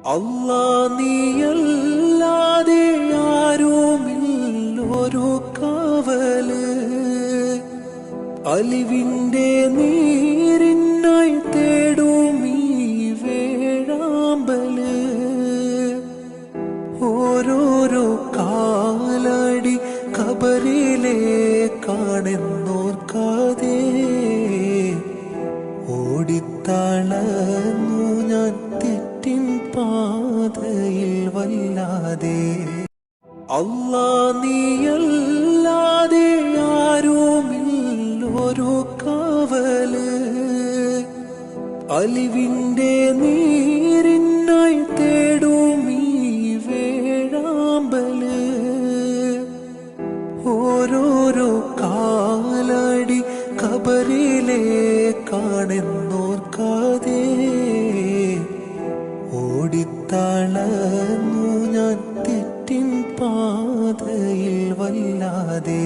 അല്ലാ നീയല്ലാതെ ആരുമില്ലൊരു കാവല്. അലിവിന്റെ നീരിനായി തേടുമീ വേഴാമ്പല്. ഓരോരോ കാലടി ഖബറിലേക്കാണെന്നോർക്കാതെ ഓടിത്തളർന്നു ഞാൻ തെറ്റിൻ പാതയിൽ വല്ലാതെ. അല്ലാ നീയല്ലാതെ ആരുമില്ലൊരു കാവല്. അലിവിന്റെ നീരിനായി തേടുമീ വേഴാമ്പല്. ഓരോരോ കാലടി ഖബറിലേക്കാണെന്നോർക്കാതെ ഓടിത്തളർന്നു ഞാൻ തെറ്റിൻ പാതയിൽ വല്ലാതെ.